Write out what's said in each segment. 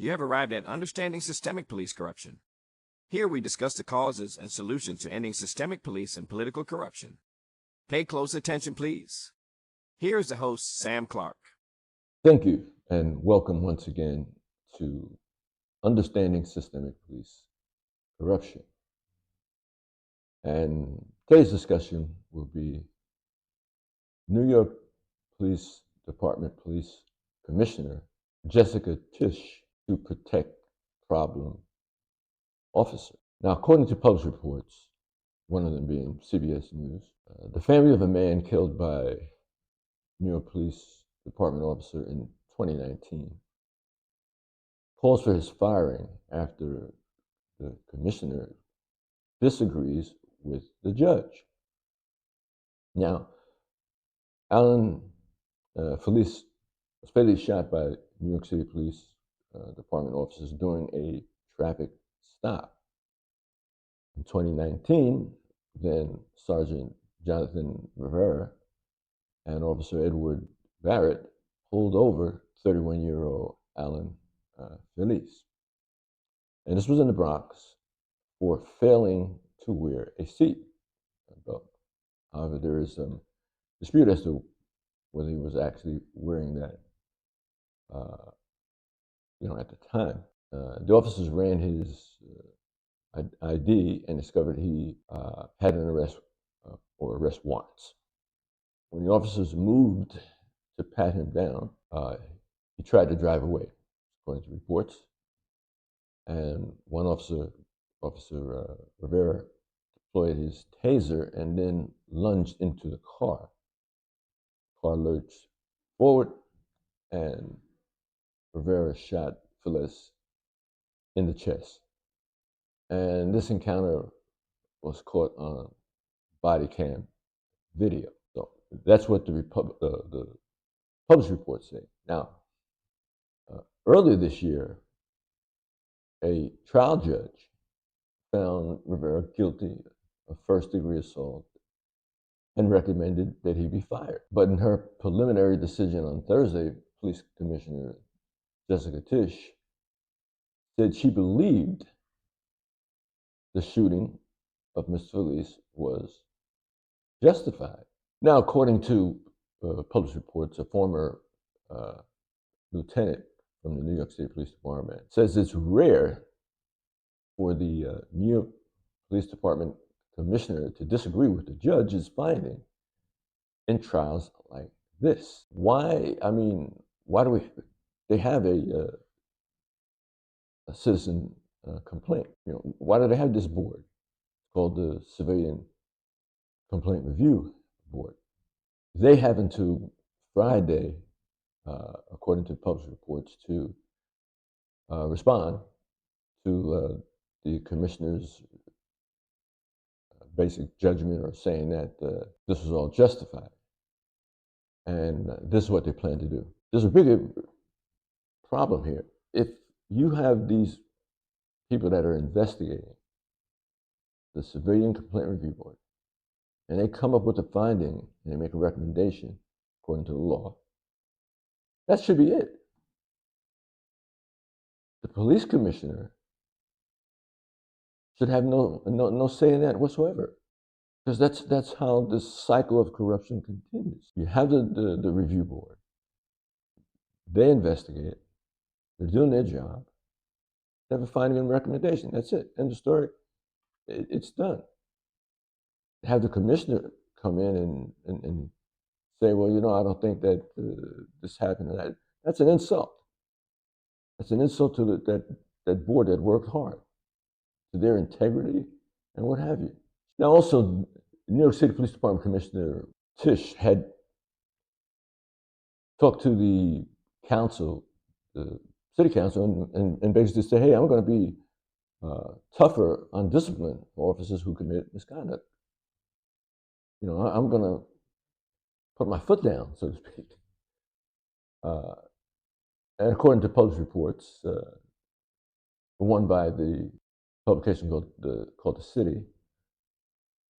You have arrived at Understanding Systemic Police Corruption. Here we discuss the causes and solutions to ending systemic police and political corruption. Pay close attention, please. Here is the host, Sam Clark. Thank you, and welcome once again to Understanding Systemic Police Corruption. And today's discussion will be New York Police Department Police Commissioner Jessica Tisch to protect problem officer. Now, according to published reports, one of them being CBS News, the family of a man killed by New York Police Department officer in 2019 calls for his firing after the commissioner disagrees with the judge. Now, Allan Feliz was fatally shot by New York City Police Department officers during a traffic stop. In 2019, then Sergeant Jonathan Rivera and Officer Edward Barrett pulled over 31-year-old Allan Feliz. And this was in the Bronx for failing to wear a seatbelt. However, there is some dispute as to whether he was actually wearing that, at the time. The officers ran his ID and discovered he had an arrest arrest warrants. When the officers moved to pat him down, he tried to drive away, according to reports. And one officer, Officer Rivera, deployed his taser and then lunged into the car. The car lurched forward, and Rivera shot Feliz in the chest. And this encounter was caught on body cam video. So that's what the published reports say. Now, earlier this year, a trial judge found Rivera guilty of first-degree assault and recommended that he be fired. But in her preliminary decision on Thursday, Police Commissioner Jessica Tisch said she believed the shooting of Mr. Feliz was justified. Now, according to published reports, a former lieutenant from the New York State Police Department says it's rare for the New York Police Department commissioner to disagree with the judge's finding in trials like this. Why? I mean, why do they have a citizen complaint? Why do they have this board called the Civilian Complaint Review Board? They have until Friday, according to published reports, to respond to the commissioner's basic judgment, or saying that this was all justified. And this is what they plan to do. There's a bigger problem here. If you have these people that are investigating the Civilian Complaint Review Board, and they come up with a finding and they make a recommendation according to the law, that should be it. The police commissioner should have no say in that whatsoever, because that's how this cycle of corruption continues. You have the review board. They investigate. They're doing their job. They have a finding and recommendation. That's it. End of story. It's done. Have the commissioner come in and say, well, I don't think that this happened. That's an insult. That's an insult to that board that worked hard, to their integrity and what have you. Now, also, New York City Police Department Commissioner Tisch had talked to the council, the city council, and basically said, hey, I'm going to be tougher on discipline for officers who commit misconduct. I'm going to put my foot down, so to speak. And according to published reports, one by the publication called The City,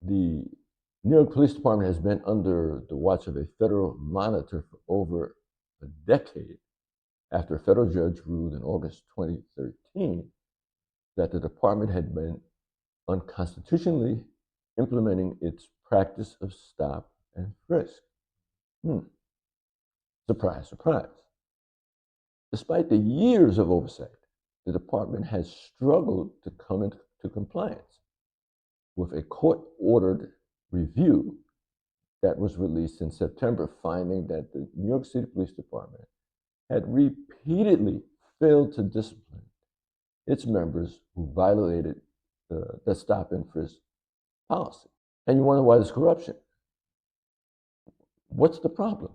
the New York Police Department has been under the watch of a federal monitor for over a decade after a federal judge ruled in August 2013 that the department had been unconstitutionally implementing its practice of stop and frisk. Surprise, surprise. Despite the years of oversight, the department has struggled to come into compliance with a court-ordered review that was released in September, finding that the New York City Police Department had repeatedly failed to discipline its members who violated the stop and frisk policy. And you wonder why there's corruption. What's the problem?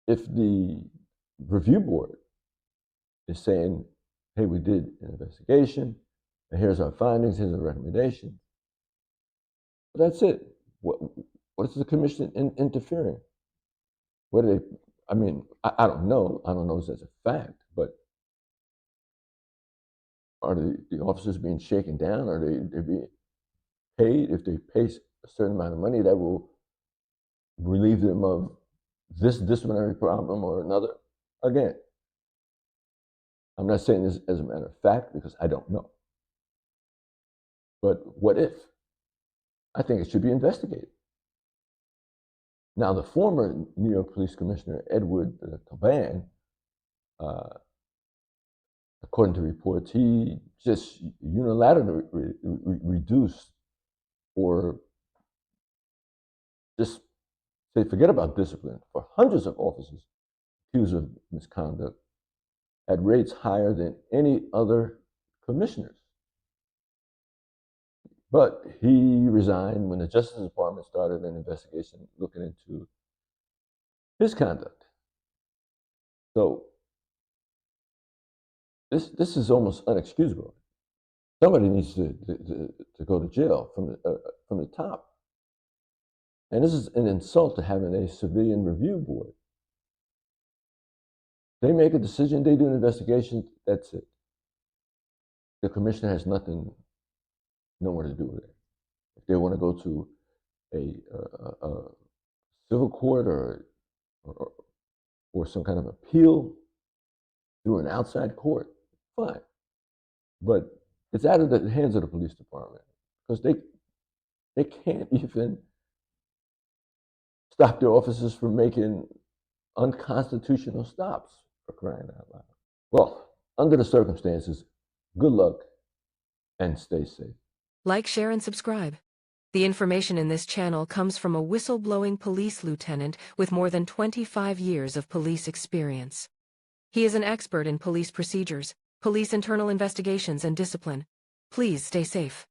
If the review board is saying, hey, we did an investigation, and here's our findings, here's our recommendation, but that's it. What is the commission interfering? What do they, I mean, I don't know. I don't know if that's a fact, but are the officers being shaken down? Are they being paid? If they pay a certain amount of money, that will relieve them of this disciplinary problem or another. Again, I'm not saying this as a matter of fact because I don't know. But what if? I think it should be investigated. Now, the former New York Police Commissioner, Edward Caban, according to reports, he just unilaterally reduced or just say, forget about discipline for hundreds of officers accused of misconduct at rates higher than any other commissioners. But he resigned when the Justice Department started an investigation looking into his conduct. So this is almost unexcusable. Somebody needs to go to jail from the top. And this is an insult to having a civilian review board. They make a decision, they do an investigation, that's it. The commissioner has nowhere to do with it. If they want to go to a civil court or some kind of appeal through an outside court, fine. But it's out of the hands of the police department because they can't even stop their officers from making unconstitutional stops, for crying out loud. Well, under the circumstances, good luck and stay safe. Like, share, and subscribe. The information in this channel comes from a whistleblowing police lieutenant with more than 25 years of police experience. He is an expert in police procedures, police internal investigations, and discipline. Please stay safe.